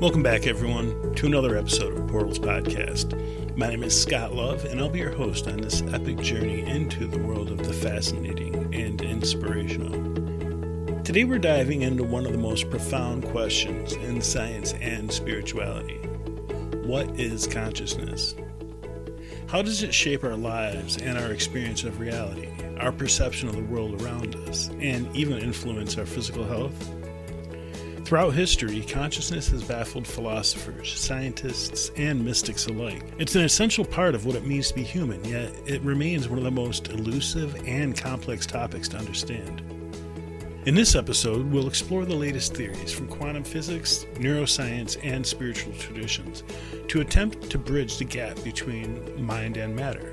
Welcome back, everyone, to another episode of Portals Podcast. My name is Scott Love, and I'll be your host on this epic journey into the world of the fascinating and inspirational. Today we're diving into one of the most profound questions in science and spirituality. What is consciousness? How does it shape our lives and our experience of reality, our perception of the world around us, and even influence our physical health? Throughout history, consciousness has baffled philosophers, scientists, and mystics alike. It's an essential part of what it means to be human, yet it remains one of the most elusive and complex topics to understand. In this episode, we'll explore the latest theories from quantum physics, neuroscience, and spiritual traditions to attempt to bridge the gap between mind and matter.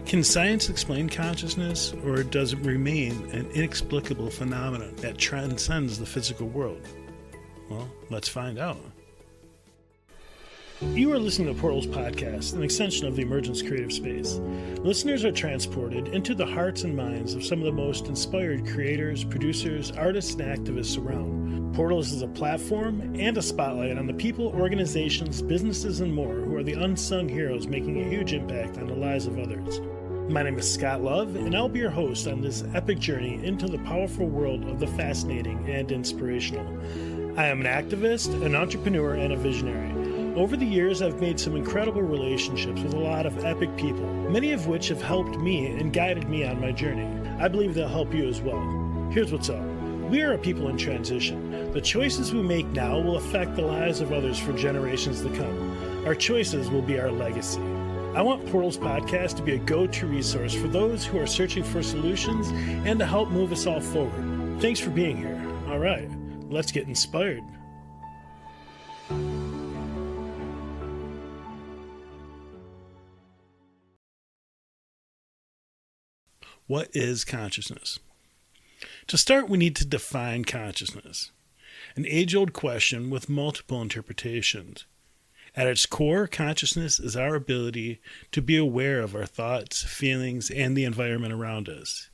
Can science explain consciousness, or does it remain an inexplicable phenomenon that transcends the physical world? Well, let's find out. You are listening to Portals Podcast, an extension of the Emergence Creative Space. Listeners are transported into the hearts and minds of some of the most inspired creators, producers, artists, and activists around. Portals is a platform and a spotlight on the people, organizations, businesses, and more who are the unsung heroes making a huge impact on the lives of others. My name is Scott Love, and I'll be your host on this epic journey into the powerful world of the fascinating and inspirational. I am an activist, an entrepreneur, and a visionary. Over the years, I've made some incredible relationships with a lot of epic people, many of which have helped me and guided me on my journey. I believe they'll help you as well. Here's what's up. We are a people in transition. The choices we make now will affect the lives of others for generations to come. Our choices will be our legacy. I want Portals Podcast to be a go-to resource for those who are searching for solutions and to help move us all forward. Thanks for being here. All right, let's get inspired. What is consciousness? To start, we need to define consciousness, an age-old question with multiple interpretations. At its core, consciousness is our ability to be aware of our thoughts, feelings, and the environment around us.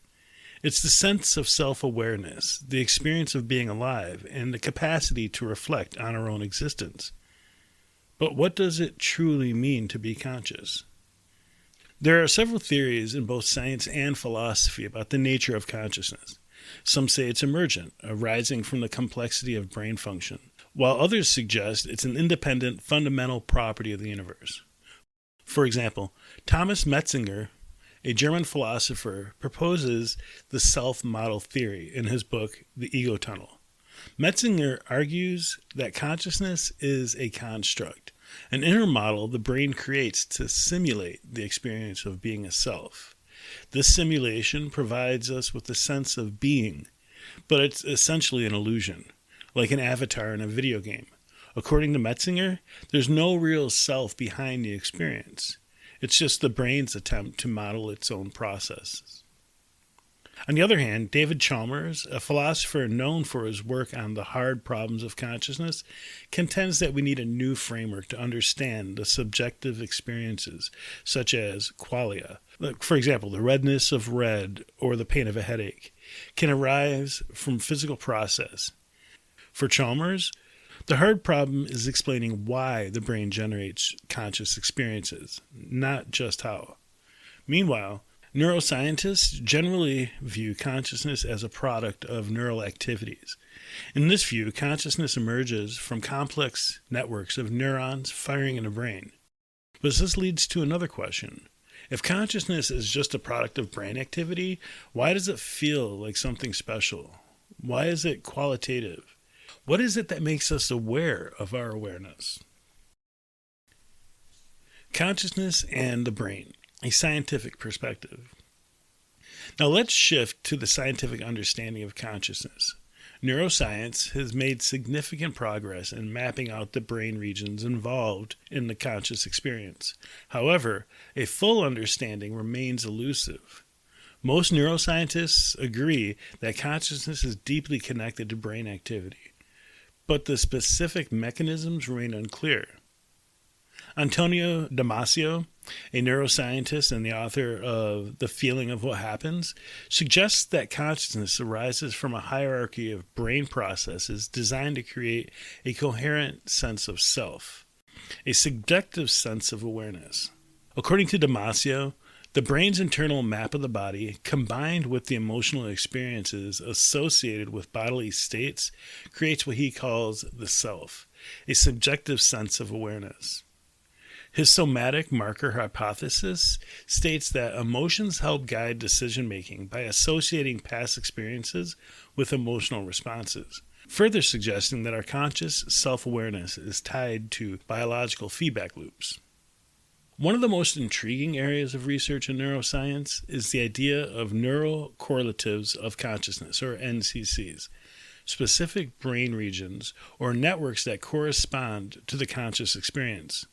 It's the sense of self-awareness, the experience of being alive, and the capacity to reflect on our own existence. But what does it truly mean to be conscious? There are several theories in both science and philosophy about the nature of consciousness. Some say it's emergent, arising from the complexity of brain function, while others suggest it's an independent, fundamental property of the universe. For example, Thomas Metzinger, a German philosopher, proposes the self-model theory in his book, The Ego Tunnel. Metzinger argues that consciousness is a construct, an inner model the brain creates to simulate the experience of being a self. This simulation provides us with a sense of being, but it's essentially an illusion, like an avatar in a video game. According to Metzinger, there's no real self behind the experience. It's just the brain's attempt to model its own processes. On the other hand, David Chalmers, a philosopher known for his work on the hard problems of consciousness, contends that we need a new framework to understand the subjective experiences, such as qualia. For example, the redness of red or the pain of a headache can arise from physical process. For Chalmers, the hard problem is explaining why the brain generates conscious experiences, not just how. Meanwhile, neuroscientists generally view consciousness as a product of neural activities. In this view, consciousness emerges from complex networks of neurons firing in the brain. But this leads to another question. If consciousness is just a product of brain activity, why does it feel like something special? Why is it qualitative? What is it that makes us aware of our awareness? Consciousness and the brain, a scientific perspective. Now let's shift to the scientific understanding of consciousness. Neuroscience has made significant progress in mapping out the brain regions involved in the conscious experience. However, a full understanding remains elusive. Most neuroscientists agree that consciousness is deeply connected to brain activity, but the specific mechanisms remain unclear. Antonio Damasio, a neuroscientist and the author of The Feeling of What Happens, suggests that consciousness arises from a hierarchy of brain processes designed to create a coherent sense of self, a subjective sense of awareness. According to Damasio, the brain's internal map of the body, combined with the emotional experiences associated with bodily states, creates what he calls the self, a subjective sense of awareness. His somatic marker hypothesis states that emotions help guide decision-making by associating past experiences with emotional responses, further suggesting that our conscious self-awareness is tied to biological feedback loops. One of the most intriguing areas of research in neuroscience is the idea of neural correlatives of consciousness, or NCCs, specific brain regions or networks that correspond to the conscious experience.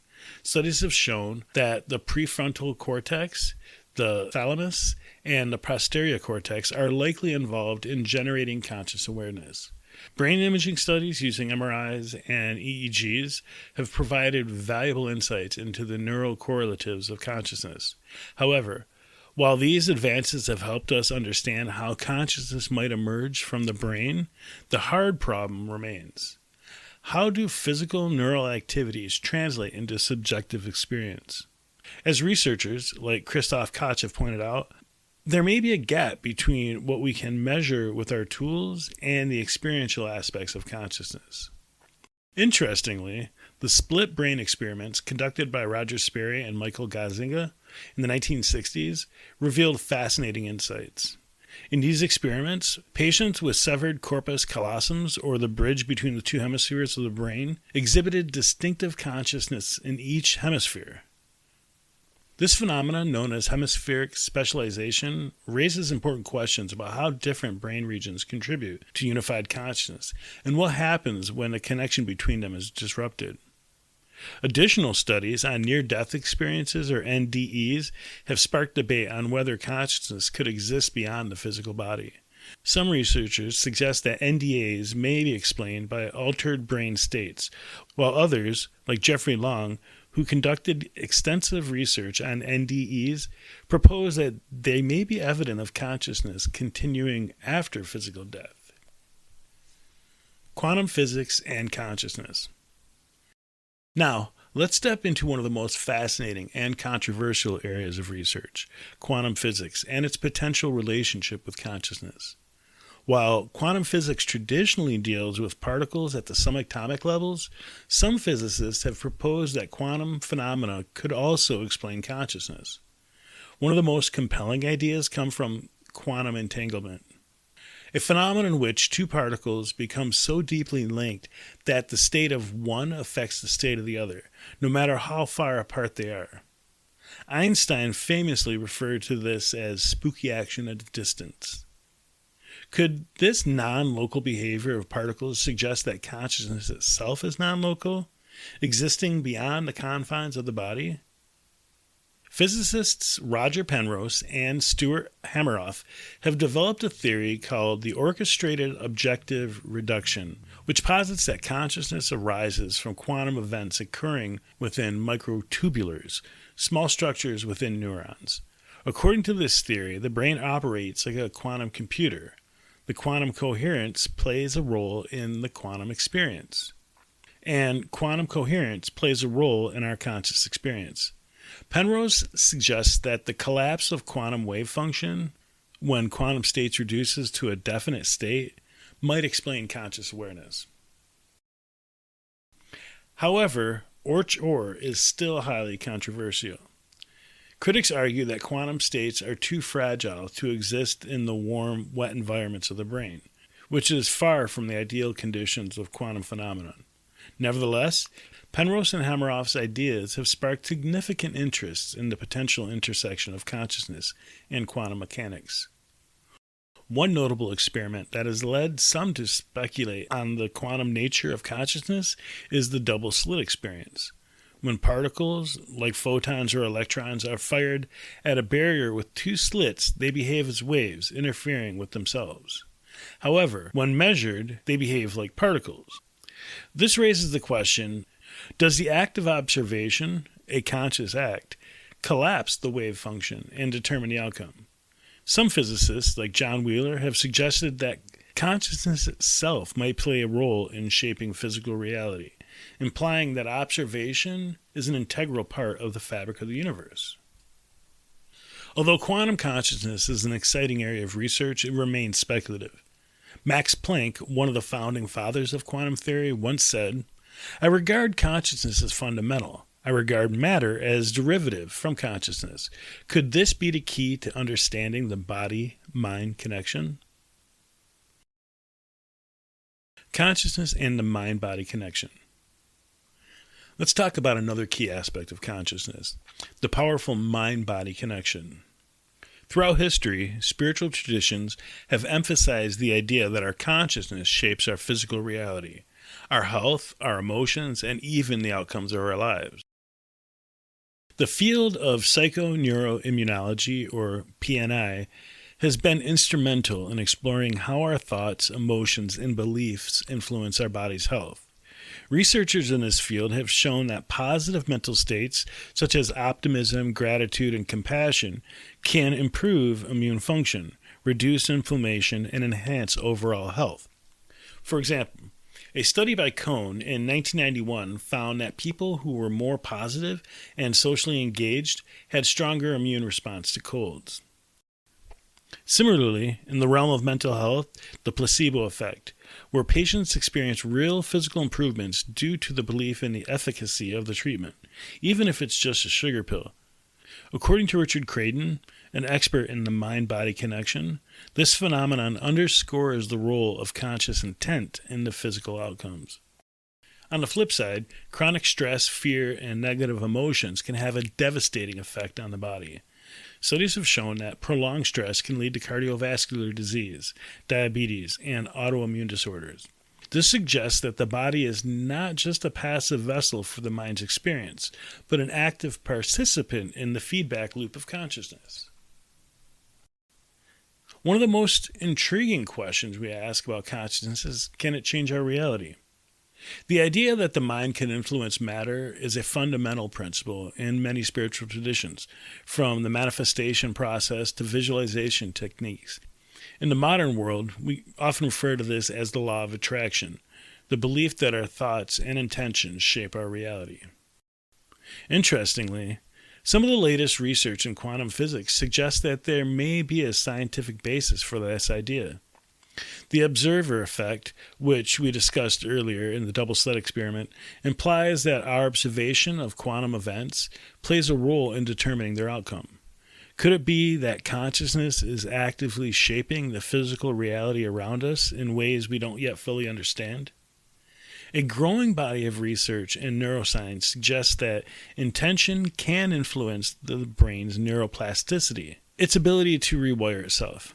Studies have shown that the prefrontal cortex, the thalamus, and the posterior cortex are likely involved in generating conscious awareness. Brain imaging studies using MRIs and EEGs have provided valuable insights into the neural correlatives of consciousness. However, while these advances have helped us understand how consciousness might emerge from the brain, the hard problem remains. How do physical neural activities translate into subjective experience? As researchers like Christoph Koch have pointed out, there may be a gap between what we can measure with our tools and the experiential aspects of consciousness. Interestingly, the split brain experiments conducted by Roger Sperry and Michael Gazzaniga in the 1960s revealed fascinating insights. In these experiments, patients with severed corpus callosum, or the bridge between the two hemispheres of the brain, exhibited distinctive consciousness in each hemisphere. This phenomenon, known as hemispheric specialization, raises important questions about how different brain regions contribute to unified consciousness and what happens when the connection between them is disrupted. Additional studies on near-death experiences, or NDEs, have sparked debate on whether consciousness could exist beyond the physical body. Some researchers suggest that NDEs may be explained by altered brain states, while others, like Jeffrey Long, who conducted extensive research on NDEs, propose that they may be evident of consciousness continuing after physical death. Quantum physics and consciousness. Now, let's step into one of the most fascinating and controversial areas of research, quantum physics and its potential relationship with consciousness. While quantum physics traditionally deals with particles at the subatomic levels, some physicists have proposed that quantum phenomena could also explain consciousness. One of the most compelling ideas comes from quantum entanglement, a phenomenon in which two particles become so deeply linked that the state of one affects the state of the other, no matter how far apart they are. Einstein famously referred to this as spooky action at a distance. Could this non-local behavior of particles suggest that consciousness itself is non-local, existing beyond the confines of the body? Physicists Roger Penrose and Stuart Hameroff have developed a theory called the orchestrated objective reduction, which posits that consciousness arises from quantum events occurring within microtubulars, small structures within neurons. According to this theory, the brain operates like a quantum computer. The quantum coherence plays a role in the quantum experience, and quantum coherence plays a role in our conscious experience. Penrose suggests that the collapse of quantum wave function, when quantum states reduces to a definite state, might explain conscious awareness. However, OR is still highly controversial. Critics argue that quantum states are too fragile to exist in the warm, wet environments of the brain, which is far from the ideal conditions of quantum phenomenon. Nevertheless, Penrose and Hameroff's ideas have sparked significant interest in the potential intersection of consciousness and quantum mechanics. One notable experiment that has led some to speculate on the quantum nature of consciousness is the double slit experience. When particles, like photons or electrons, are fired at a barrier with two slits, they behave as waves, interfering with themselves. However, when measured, they behave like particles. This raises the question, does the act of observation, a conscious act, collapse the wave function and determine the outcome. Some physicists, like John Wheeler, have suggested that consciousness itself might play a role in shaping physical reality, implying that observation is an integral part of the fabric of the universe. Although quantum consciousness is an exciting area of research, it remains speculative. Max Planck, one of the founding fathers of quantum theory, once said, "I regard consciousness as fundamental. I regard matter as derivative from consciousness. Could this be the key to understanding the body-mind connection?" Consciousness and the mind-body connection. Let's talk about another key aspect of consciousness, the powerful mind-body connection. Throughout history, spiritual traditions have emphasized the idea that our consciousness shapes our physical reality, our health, our emotions, and even the outcomes of our lives. The field of psychoneuroimmunology, or PNI, has been instrumental in exploring how our thoughts, emotions, and beliefs influence our body's health. Researchers in this field have shown that positive mental states, such as optimism, gratitude, and compassion, can improve immune function, reduce inflammation, and enhance overall health. For example, a study by Cohn in 1991 found that people who were more positive and socially engaged had stronger immune response to colds. Similarly, in the realm of mental health, the placebo effect, where patients experience real physical improvements due to the belief in the efficacy of the treatment, even if it's just a sugar pill. According to Richard Creighton, an expert in the mind-body connection, this phenomenon underscores the role of conscious intent in the physical outcomes. On the flip side, chronic stress, fear, and negative emotions can have a devastating effect on the body. Studies have shown that prolonged stress can lead to cardiovascular disease, diabetes, and autoimmune disorders. This suggests that the body is not just a passive vessel for the mind's experience, but an active participant in the feedback loop of consciousness. One of the most intriguing questions we ask about consciousness is, can it change our reality? The idea that the mind can influence matter is a fundamental principle in many spiritual traditions, from the manifestation process to visualization techniques. In the modern world, we often refer to this as the law of attraction, the belief that our thoughts and intentions shape our reality. Interestingly, some of the latest research in quantum physics suggests that there may be a scientific basis for this idea. The observer effect, which we discussed earlier in the double slit experiment, implies that our observation of quantum events plays a role in determining their outcome. Could it be that consciousness is actively shaping the physical reality around us in ways we don't yet fully understand? A growing body of research in neuroscience suggests that intention can influence the brain's neuroplasticity, its ability to rewire itself.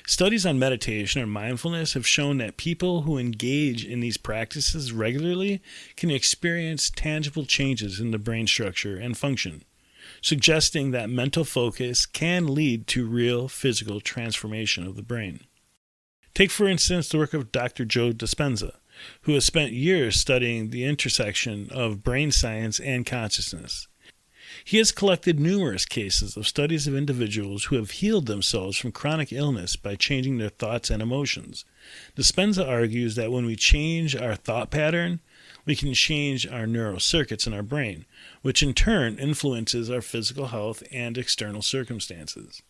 Studies on meditation and mindfulness have shown that people who engage in these practices regularly can experience tangible changes in the brain structure and function, suggesting that mental focus can lead to real physical transformation of the brain. Take, for instance, the work of Dr. Joe Dispenza, who has spent years studying the intersection of brain science and consciousness. He has collected numerous cases of studies of individuals who have healed themselves from chronic illness by changing their thoughts and emotions. Dispenza argues that when we change our thought pattern, we can change our neural circuits in our brain, which in turn influences our physical health and external circumstances.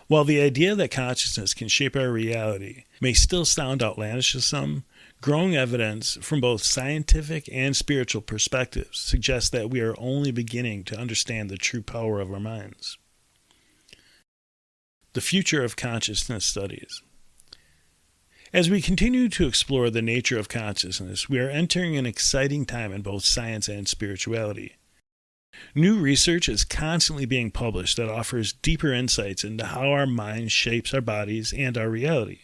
While the idea that consciousness can shape our reality may still sound outlandish to some, growing evidence from both scientific and spiritual perspectives suggests that we are only beginning to understand the true power of our minds. The future of consciousness studies. As we continue to explore the nature of consciousness, we are entering an exciting time in both science and spirituality. New research is constantly being published that offers deeper insights into how our mind shapes our bodies and our reality.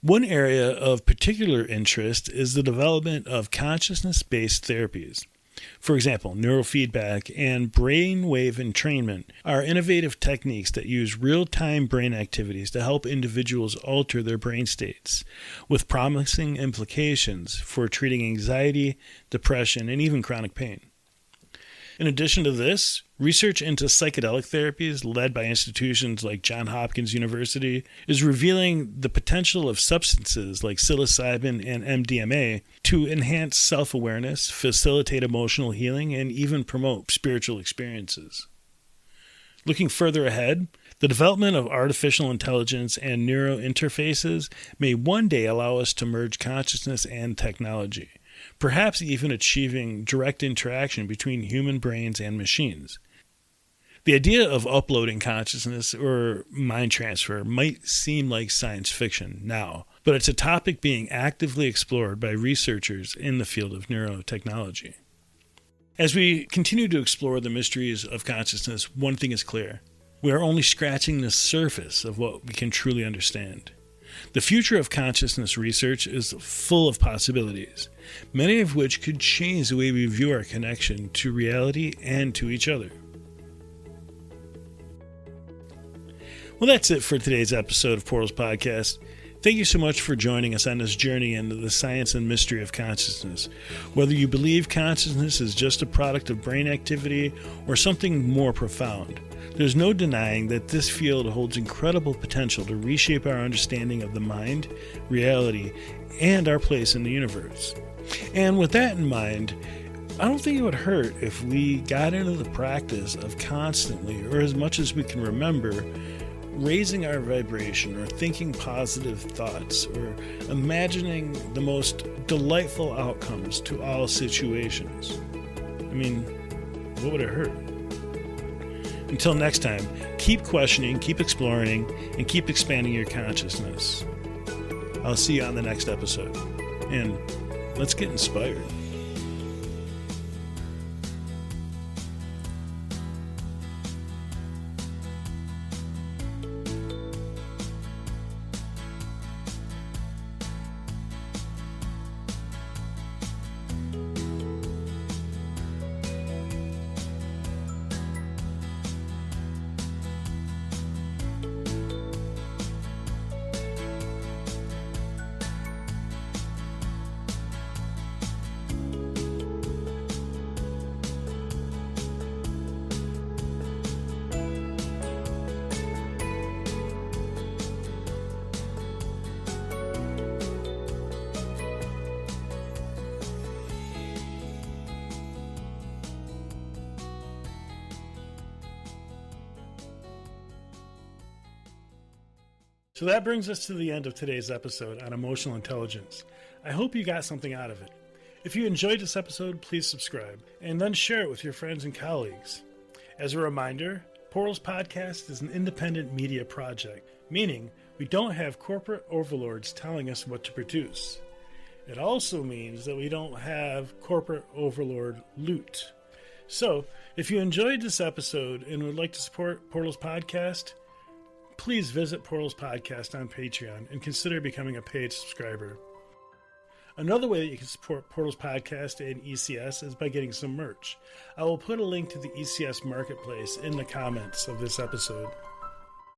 One area of particular interest is the development of consciousness-based therapies. For example, neurofeedback and brainwave entrainment are innovative techniques that use real-time brain activities to help individuals alter their brain states, with promising implications for treating anxiety, depression, and even chronic pain. In addition to this, Research into psychedelic therapies, led by institutions like Johns Hopkins University, is revealing the potential of substances like psilocybin and MDMA to enhance self-awareness, facilitate emotional healing, and even promote spiritual experiences. Looking further ahead, the development of artificial intelligence and neurointerfaces may one day allow us to merge consciousness and technology, perhaps even achieving direct interaction between human brains and machines. The idea of uploading consciousness or mind transfer might seem like science fiction now, but it's a topic being actively explored by researchers in the field of neurotechnology. As we continue to explore the mysteries of consciousness, one thing is clear. We are only scratching the surface of what we can truly understand. The future of consciousness research is full of possibilities, many of which could change the way we view our connection to reality and to each other. Well, that's it for today's episode of Portals Podcast. Thank you so much for joining us on this journey into the science and mystery of consciousness. Whether you believe consciousness is just a product of brain activity or something more profound, there's no denying that this field holds incredible potential to reshape our understanding of the mind, reality, and our place in the universe. And with that in mind, I don't think it would hurt if we got into the practice of constantly, or as much as we can remember, raising our vibration or thinking positive thoughts or imagining the most delightful outcomes to all situations. I mean, what would it hurt? Until next time, keep questioning, keep exploring, and keep expanding your consciousness. I'll see you on the next episode. And let's get inspired. So that brings us to the end of today's episode on emotional intelligence. I hope you got something out of it. If you enjoyed this episode, please subscribe and then share it with your friends and colleagues. As a reminder, Portals Podcast is an independent media project, meaning we don't have corporate overlords telling us what to produce. It also means that we don't have corporate overlord loot. So, if you enjoyed this episode and would like to support Portals Podcast, please visit Portals Podcast on Patreon and consider becoming a paid subscriber. Another way that you can support Portals Podcast and ECS is by getting some merch. I will put a link to the ECS Marketplace in the comments of this episode.